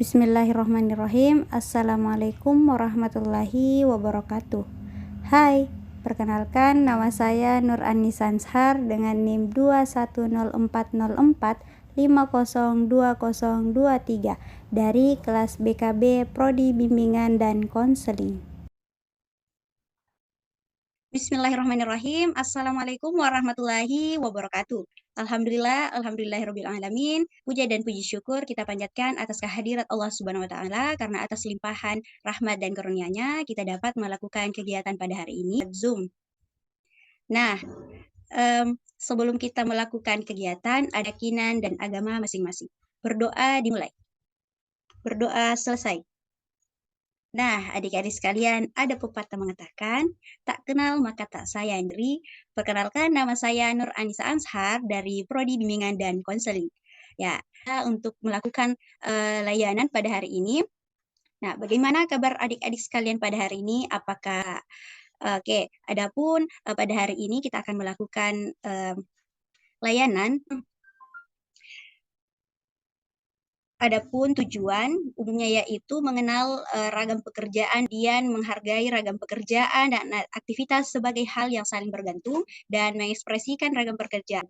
Bismillahirrahmanirrahim. Assalamualaikum warahmatullahi wabarakatuh. Hai, perkenalkan nama saya Nur Anisa Anshar dengan NIM 2104045020023 dari kelas BKB Prodi Bimbingan dan Konseling. Bismillahirrahmanirrahim. Assalamualaikum warahmatullahi wabarakatuh. Alhamdulillahirabbil alamin. Puja dan puji syukur kita panjatkan atas kehadirat Allah Subhanahu wa taala karena atas limpahan rahmat dan karunia-Nya kita dapat melakukan kegiatan pada hari ini Zoom. Nah, sebelum kita melakukan kegiatan ada keyakinan dan agama masing-masing. Berdoa dimulai. Berdoa selesai. Nah, adik-adik sekalian, ada pepatah mengatakan, tak kenal maka tak sayang. Jadi, perkenalkan nama saya Nur Anisa Anshar dari Prodi Bimbingan dan Konseling. Ya, untuk melakukan layanan pada hari ini. Nah, bagaimana kabar adik-adik sekalian pada hari ini? Apakah oke, adapun pada hari ini kita akan melakukan layanan. Adapun tujuan umumnya yaitu mengenal ragam pekerjaan dan menghargai ragam pekerjaan dan aktivitas sebagai hal yang saling bergantung dan mengekspresikan ragam pekerjaan.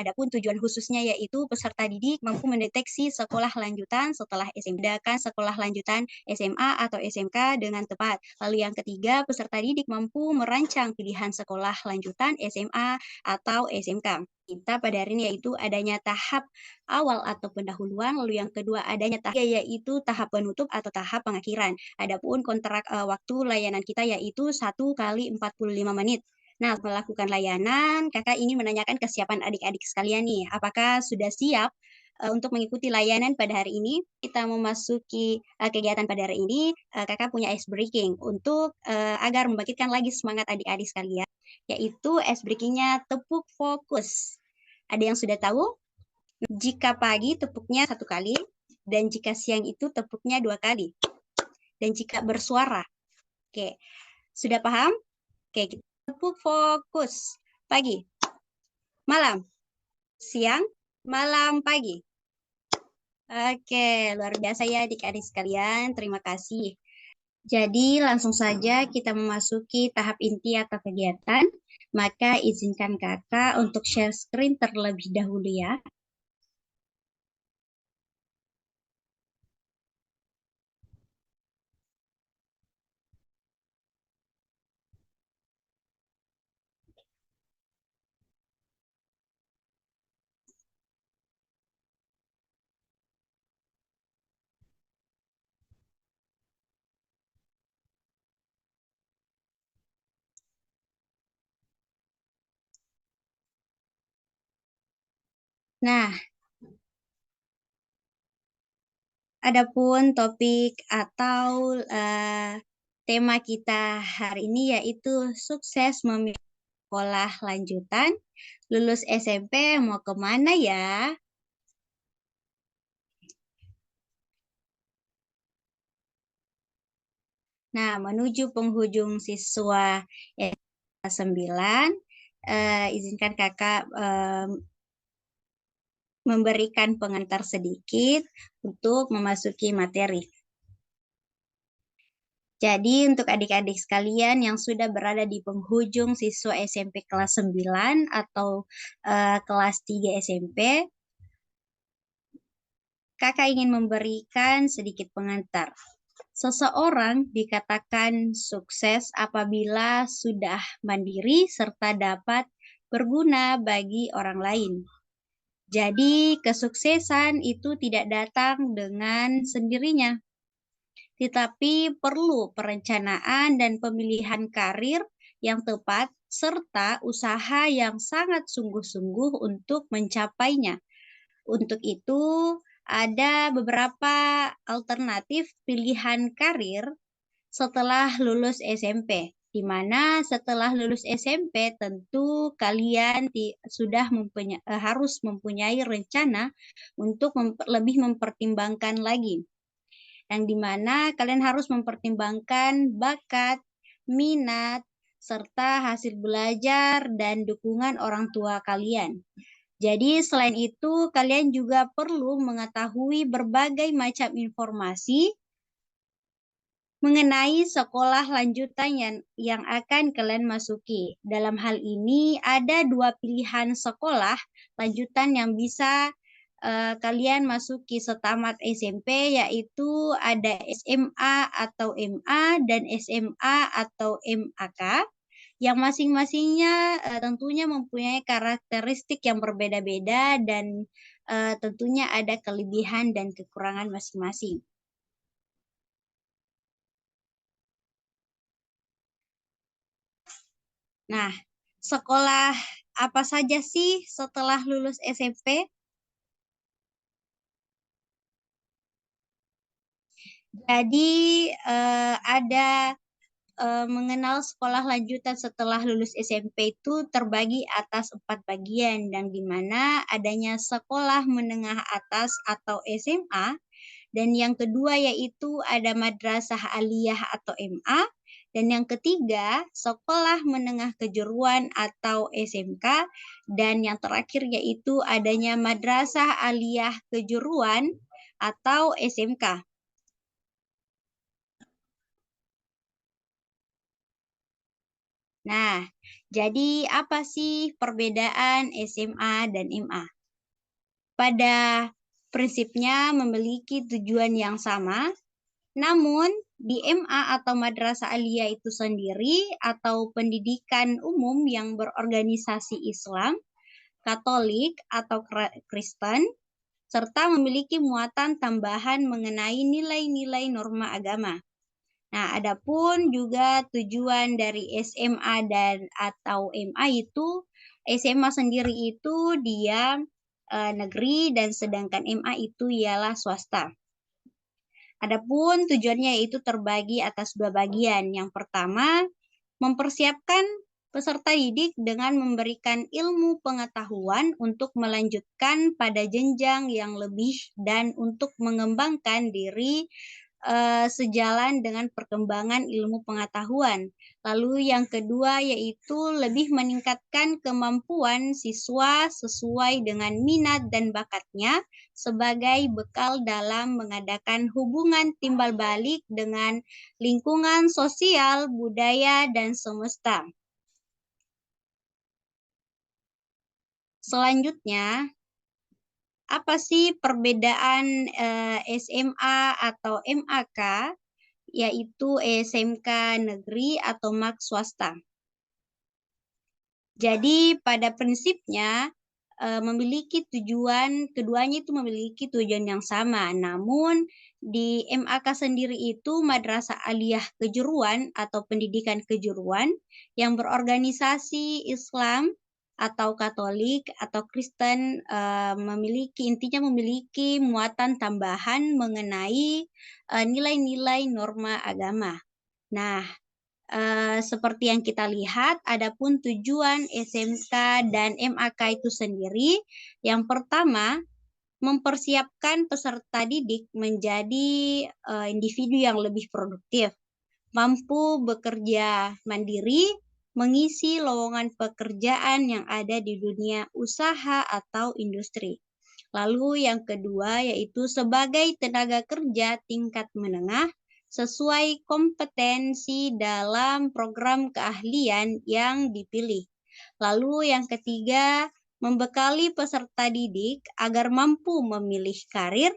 Adapun tujuan khususnya yaitu peserta didik mampu mendeteksi sekolah lanjutan setelah SMA, sekolah lanjutan SMA atau SMK dengan tepat. Lalu yang ketiga, peserta didik mampu merancang pilihan sekolah lanjutan SMA atau SMK. Kita pada hari ini yaitu adanya tahap awal atau pendahuluan, lalu yang kedua adanya tahap yaitu tahap penutup atau tahap pengakhiran. Adapun kontrak waktu layanan kita yaitu 1 kali 45 menit. Nah, melakukan layanan, kakak ingin menanyakan kesiapan adik-adik sekalian nih. Apakah sudah siap untuk mengikuti layanan pada hari ini? Kita memasuki kegiatan pada hari ini, kakak punya ice breaking untuk agar membangkitkan lagi semangat adik-adik sekalian, yaitu ice breakingnya tepuk fokus. Ada yang sudah tahu? Jika pagi tepuknya 1 kali, dan jika siang itu tepuknya 2 kali. Dan jika bersuara. Oke, sudah paham? Oke, kita tepuk fokus. Pagi, malam, siang, malam, pagi. Oke, luar biasa ya adik-adik sekalian. Terima kasih. Jadi langsung saja kita memasuki tahap inti atau kegiatan. Maka izinkan kakak untuk share screen terlebih dahulu ya. Nah, adapun topik atau tema kita hari ini yaitu sukses memilih sekolah lanjutan, lulus SMP mau kemana ya? Nah, menuju penghujung siswa kelas 9, izinkan kakak memberikan pengantar sedikit untuk memasuki materi. Jadi untuk adik-adik sekalian yang sudah berada di penghujung siswa SMP kelas 9 atau kelas 3 SMP, kakak ingin memberikan sedikit pengantar. Seseorang dikatakan sukses apabila sudah mandiri serta dapat berguna bagi orang lain. Jadi kesuksesan itu tidak datang dengan sendirinya, tetapi perlu perencanaan dan pemilihan karir yang tepat serta usaha yang sangat sungguh-sungguh untuk mencapainya. Untuk itu, ada beberapa alternatif pilihan karir setelah lulus SMP, di mana setelah lulus SMP tentu kalian sudah harus mempunyai rencana untuk lebih mempertimbangkan lagi. Yang dimana kalian harus mempertimbangkan bakat, minat, serta hasil belajar dan dukungan orang tua kalian. Jadi selain itu, kalian juga perlu mengetahui berbagai macam informasi mengenai sekolah lanjutan yang akan kalian masuki. Dalam hal ini ada 2 pilihan sekolah lanjutan yang bisa kalian masuki setamat SMP, yaitu ada SMA atau MA dan SMA atau MAK, yang masing-masingnya tentunya mempunyai karakteristik yang berbeda-beda dan tentunya ada kelebihan dan kekurangan masing-masing. Nah, sekolah apa saja sih setelah lulus SMP? Jadi ada mengenal sekolah lanjutan setelah lulus SMP itu terbagi atas 4 bagian, dan di mana adanya sekolah menengah atas atau SMA, dan yang kedua yaitu ada madrasah aliyah atau MA, dan yang ketiga sekolah menengah kejuruan atau SMK, dan yang terakhir yaitu adanya madrasah aliyah kejuruan atau SMK. Nah, jadi apa sih perbedaan SMA dan MA? Pada prinsipnya memiliki tujuan yang sama, namun di MA atau Madrasah Aliyah itu sendiri atau pendidikan umum yang berorganisasi Islam, Katolik atau Kristen, serta memiliki muatan tambahan mengenai nilai-nilai norma agama. Nah, adapun juga tujuan dari SMA dan atau MA itu, SMA sendiri itu dia negeri, dan sedangkan MA itu ialah swasta. Adapun tujuannya itu terbagi atas 2 bagian. Yang pertama, mempersiapkan peserta didik dengan memberikan ilmu pengetahuan untuk melanjutkan pada jenjang yang lebih dan untuk mengembangkan diri sejalan dengan perkembangan ilmu pengetahuan. Lalu yang kedua yaitu lebih meningkatkan kemampuan siswa sesuai dengan minat dan bakatnya sebagai bekal dalam mengadakan hubungan timbal balik dengan lingkungan sosial, budaya, dan semesta. Selanjutnya, apa sih perbedaan SMA atau MAK, yaitu SMK negeri atau MAK swasta? Jadi pada prinsipnya keduanya itu memiliki tujuan yang sama. Namun di MAK sendiri itu Madrasah Aliyah Kejuruan atau pendidikan kejuruan yang berorganisasi Islam atau Katolik atau Kristen, intinya memiliki muatan tambahan mengenai nilai-nilai norma agama. Nah, seperti yang kita lihat, adapun tujuan SMK dan MAK itu sendiri, yang pertama, mempersiapkan peserta didik menjadi individu yang lebih produktif, mampu bekerja mandiri, mengisi lowongan pekerjaan yang ada di dunia usaha atau industri. Lalu yang kedua yaitu sebagai tenaga kerja tingkat menengah sesuai kompetensi dalam program keahlian yang dipilih. Lalu yang ketiga, membekali peserta didik agar mampu memilih karir,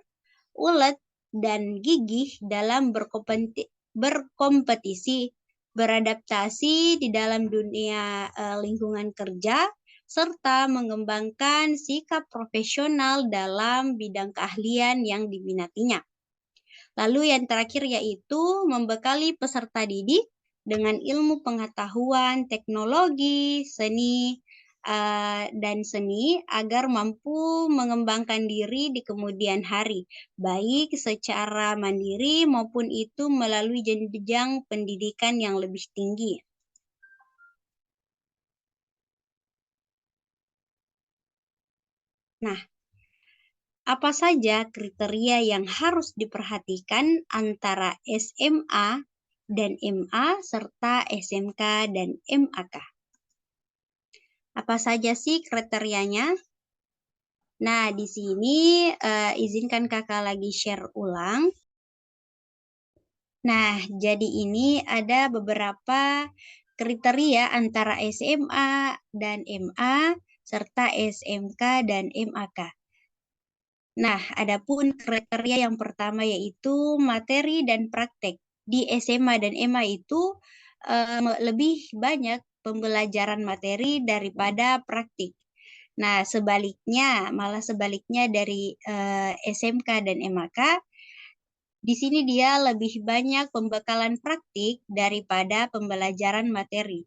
ulet, dan gigih dalam berkompetisi, beradaptasi di dalam dunia lingkungan kerja, serta mengembangkan sikap profesional dalam bidang keahlian yang diminatinya. Lalu yang terakhir yaitu membekali peserta didik dengan ilmu pengetahuan, teknologi, seni, dan seni agar mampu mengembangkan diri di kemudian hari, baik secara mandiri maupun itu melalui jenjang pendidikan yang lebih tinggi. Nah, apa saja kriteria yang harus diperhatikan antara SMA dan MA serta SMK dan MAK? Apa saja sih kriterianya? Nah, di sini izinkan kakak lagi share ulang. Nah, jadi ini ada beberapa kriteria antara SMA dan MA, serta SMK dan MAK. Nah, adapun kriteria yang pertama yaitu materi dan praktek. Di SMA dan MA itu lebih banyak pembelajaran materi daripada praktik. Nah, malah sebaliknya dari SMK dan MAK, di sini dia lebih banyak pembekalan praktik daripada pembelajaran materi.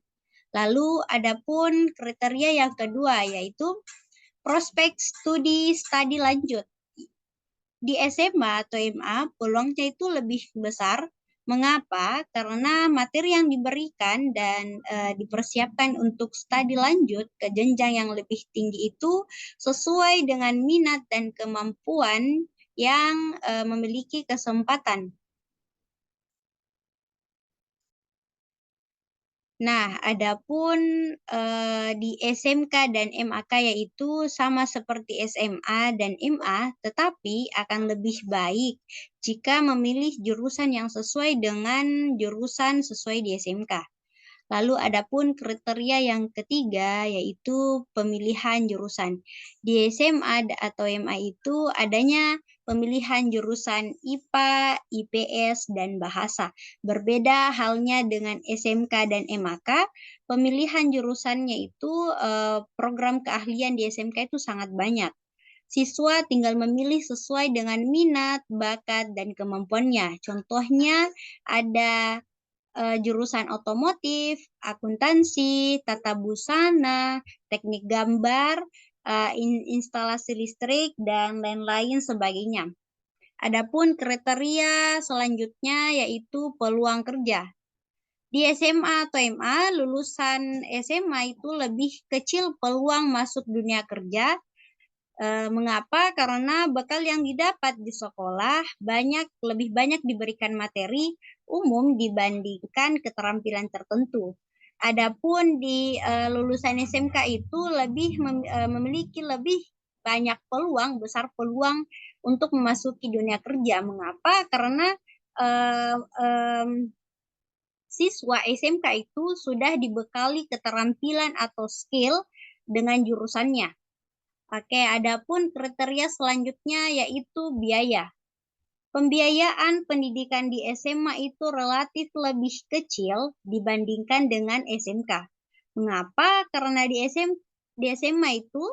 Lalu adapun kriteria yang kedua yaitu prospek studi lanjut. Di SMA atau MA peluangnya itu lebih besar. Mengapa? Karena materi yang diberikan dan dipersiapkan untuk studi lanjut ke jenjang yang lebih tinggi itu sesuai dengan minat dan kemampuan yang memiliki kesempatan. Nah, adapun di SMK dan MAK yaitu sama seperti SMA dan MA, tetapi akan lebih baik jika memilih jurusan yang sesuai dengan jurusan sesuai di SMK. Lalu adapun kriteria yang ketiga yaitu pemilihan jurusan. Di SMA atau MA itu adanya pemilihan jurusan IPA, IPS, dan bahasa. Berbeda halnya dengan SMK dan MAK, pemilihan jurusannya itu program keahlian di SMK itu sangat banyak. Siswa tinggal memilih sesuai dengan minat, bakat, dan kemampuannya. Contohnya ada jurusan otomotif, akuntansi, tata busana, teknik gambar, instalasi listrik, dan lain-lain sebagainya. Adapun kriteria selanjutnya yaitu peluang kerja. Di SMA atau MA, lulusan SMA itu lebih kecil peluang masuk dunia kerja. Mengapa? Karena bekal yang didapat di sekolah lebih banyak diberikan materi umum dibandingkan keterampilan tertentu. Adapun di lulusan SMK itu memiliki lebih banyak peluang, besar peluang untuk memasuki dunia kerja. Mengapa? Karena siswa SMK itu sudah dibekali keterampilan atau skill dengan jurusannya. Oke, adapun kriteria selanjutnya yaitu biaya. Pembiayaan pendidikan di SMA itu relatif lebih kecil dibandingkan dengan SMK. Mengapa? Karena di SMA itu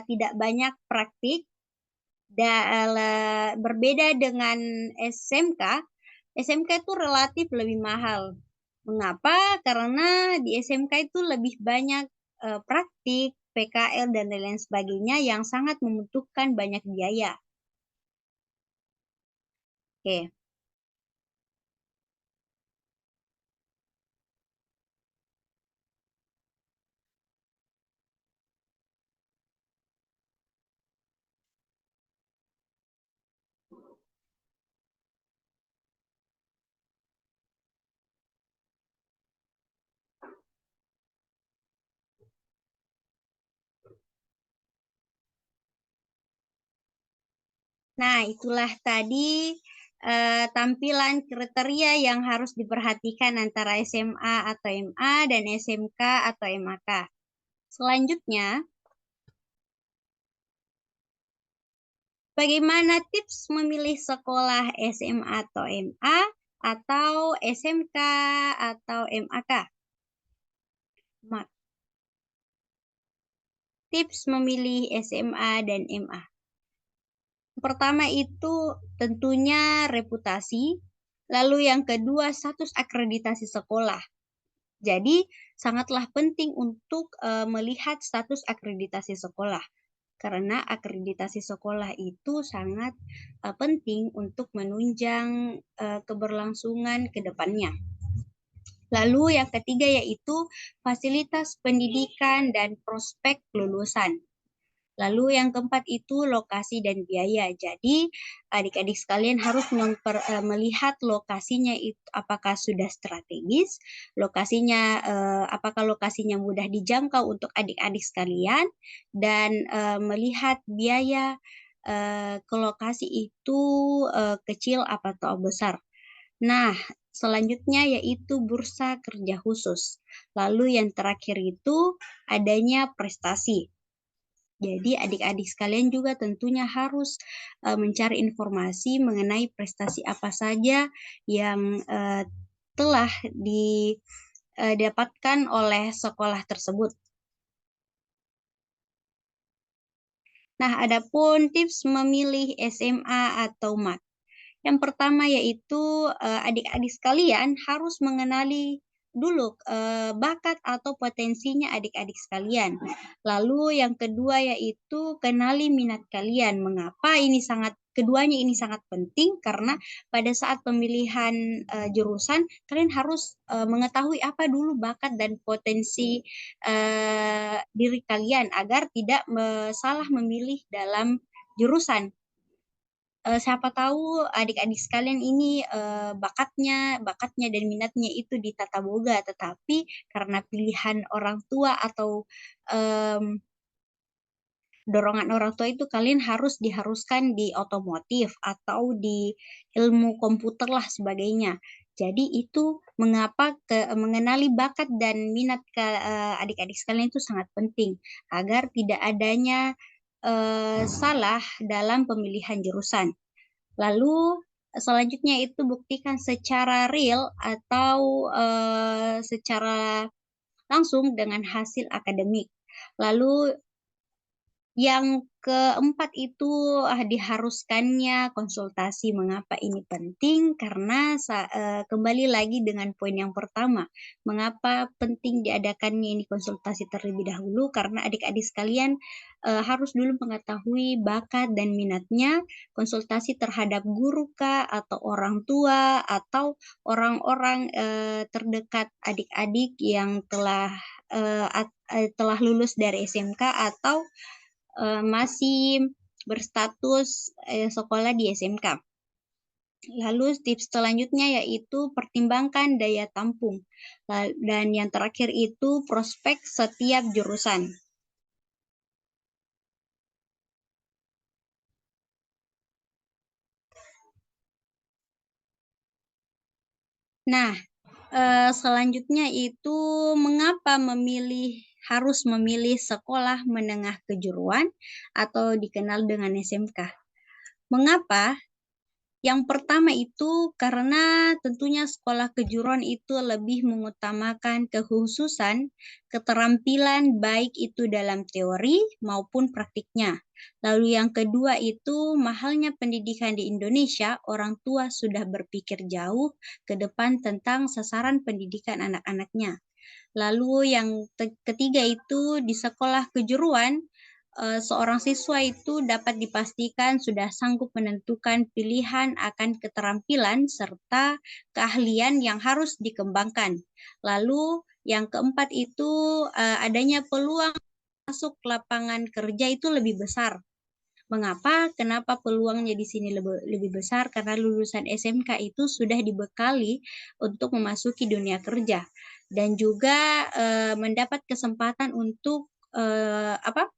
tidak banyak praktik. Berbeda dengan SMK, SMK itu relatif lebih mahal. Mengapa? Karena di SMK itu lebih banyak praktik, PKL, dan lain-lain sebagainya yang sangat membutuhkan banyak biaya. Oke. Nah, itulah tadi tampilan kriteria yang harus diperhatikan antara SMA atau MA dan SMK atau MAK. Selanjutnya, bagaimana tips memilih sekolah SMA atau MA atau SMK atau MAK? Tips memilih SMA dan MA. Pertama itu tentunya reputasi, lalu yang kedua status akreditasi sekolah. Jadi sangatlah penting untuk melihat status akreditasi sekolah. Karena akreditasi sekolah itu sangat penting untuk menunjang keberlangsungan ke depannya. Lalu yang ketiga yaitu fasilitas pendidikan dan prospek lulusan. Lalu yang keempat itu lokasi dan biaya. Jadi adik-adik sekalian harus melihat lokasinya itu apakah sudah strategis, apakah lokasinya mudah dijangkau untuk adik-adik sekalian, dan melihat biaya ke lokasi itu kecil atau besar. Nah, selanjutnya yaitu bursa kerja khusus. Lalu yang terakhir itu adanya prestasi. Jadi adik-adik sekalian juga tentunya harus mencari informasi mengenai prestasi apa saja yang telah didapatkan oleh sekolah tersebut. Nah, adapun tips memilih SMA atau MAT. Yang pertama yaitu adik-adik sekalian harus mengenali dulu bakat atau potensinya adik-adik sekalian. Lalu yang kedua yaitu kenali minat kalian. Mengapa keduanya ini sangat penting? Karena pada saat pemilihan jurusan kalian harus mengetahui apa dulu bakat dan potensi diri kalian agar tidak salah memilih dalam jurusan. Siapa tahu adik-adik sekalian ini bakatnya dan minatnya itu di tata boga, tetapi karena pilihan orang tua atau dorongan orang tua itu kalian diharuskan di otomotif atau di ilmu komputer lah sebagainya. Jadi itu mengapa mengenali bakat dan minat adik-adik sekalian itu sangat penting agar tidak adanya salah dalam pemilihan jurusan. Lalu selanjutnya itu buktikan secara real atau secara langsung dengan hasil akademik. Lalu yang keempat itu diharuskannya konsultasi. Mengapa ini penting? Karena kembali lagi dengan poin yang pertama, mengapa penting diadakannya ini konsultasi terlebih dahulu? Karena adik-adik sekalian harus dulu mengetahui bakat dan minatnya, konsultasi terhadap guru kah, atau orang tua, atau orang-orang terdekat adik-adik yang telah lulus dari SMK atau masih berstatus sekolah di SMK. Lalu tips selanjutnya yaitu pertimbangkan daya tampung. Dan yang terakhir itu prospek setiap jurusan. Nah, selanjutnya itu mengapa harus memilih sekolah menengah kejuruan atau dikenal dengan SMK. Mengapa? Yang pertama itu karena tentunya sekolah kejuruan itu lebih mengutamakan kekhususan, keterampilan baik itu dalam teori maupun praktiknya. Lalu yang kedua itu mahalnya pendidikan di Indonesia, orang tua sudah berpikir jauh ke depan tentang sasaran pendidikan anak-anaknya. Lalu yang ketiga itu di sekolah kejuruan, seorang siswa itu dapat dipastikan sudah sanggup menentukan pilihan akan keterampilan serta keahlian yang harus dikembangkan. Lalu yang keempat itu adanya peluang masuk lapangan kerja itu lebih besar. Mengapa? Kenapa peluangnya di sini lebih besar? Karena lulusan SMK itu sudah dibekali untuk memasuki dunia kerja dan juga mendapat kesempatan untuk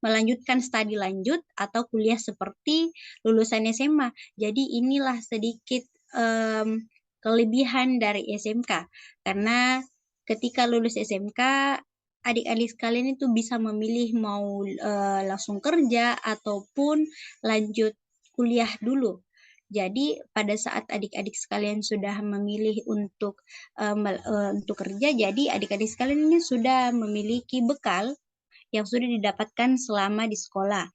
melanjutkan studi lanjut atau kuliah seperti lulusan SMA. Jadi inilah sedikit kelebihan dari SMK karena ketika lulus SMK adik-adik sekalian itu bisa memilih mau langsung kerja ataupun lanjut kuliah dulu. Jadi pada saat adik-adik sekalian sudah memilih untuk kerja, jadi adik-adik sekalian ini sudah memiliki bekal yang sudah didapatkan selama di sekolah.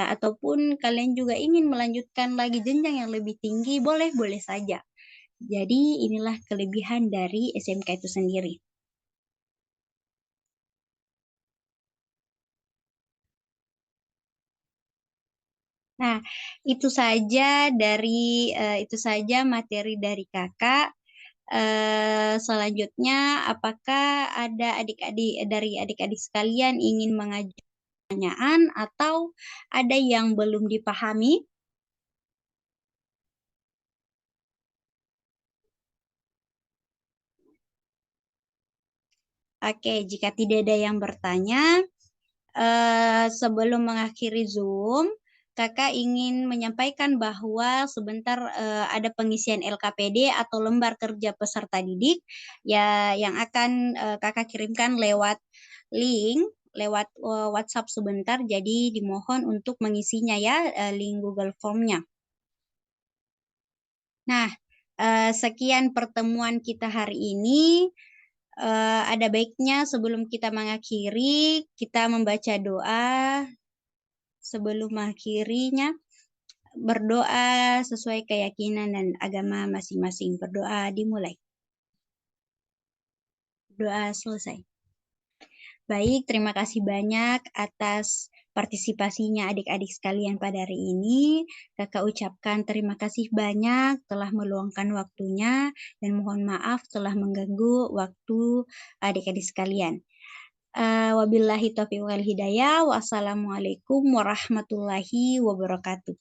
Ataupun kalian juga ingin melanjutkan lagi jenjang yang lebih tinggi, boleh saja. Jadi inilah kelebihan dari SMK itu sendiri. Nah, itu saja materi dari Kakak. Selanjutnya, apakah ada adik-adik sekalian ingin mengajukan pertanyaan atau ada yang belum dipahami? Oke, jika tidak ada yang bertanya, sebelum mengakhiri Zoom, Kakak ingin menyampaikan bahwa sebentar ada pengisian LKPD atau lembar kerja peserta didik ya yang akan Kakak kirimkan lewat link lewat WhatsApp sebentar. Jadi dimohon untuk mengisinya ya, link Google Form-nya. Nah, sekian pertemuan kita hari ini. Ada baiknya sebelum kita mengakhiri, kita membaca doa sebelum mengakhirinya. Berdoa sesuai keyakinan dan agama masing-masing. Berdoa dimulai. Doa selesai. Baik, terima kasih banyak atas partisipasinya adik-adik sekalian pada hari ini. Kakak ucapkan terima kasih banyak telah meluangkan waktunya dan mohon maaf telah mengganggu waktu adik-adik sekalian. Wabillahi taufiq wal hidayah. Wassalamualaikum warahmatullahi wabarakatuh.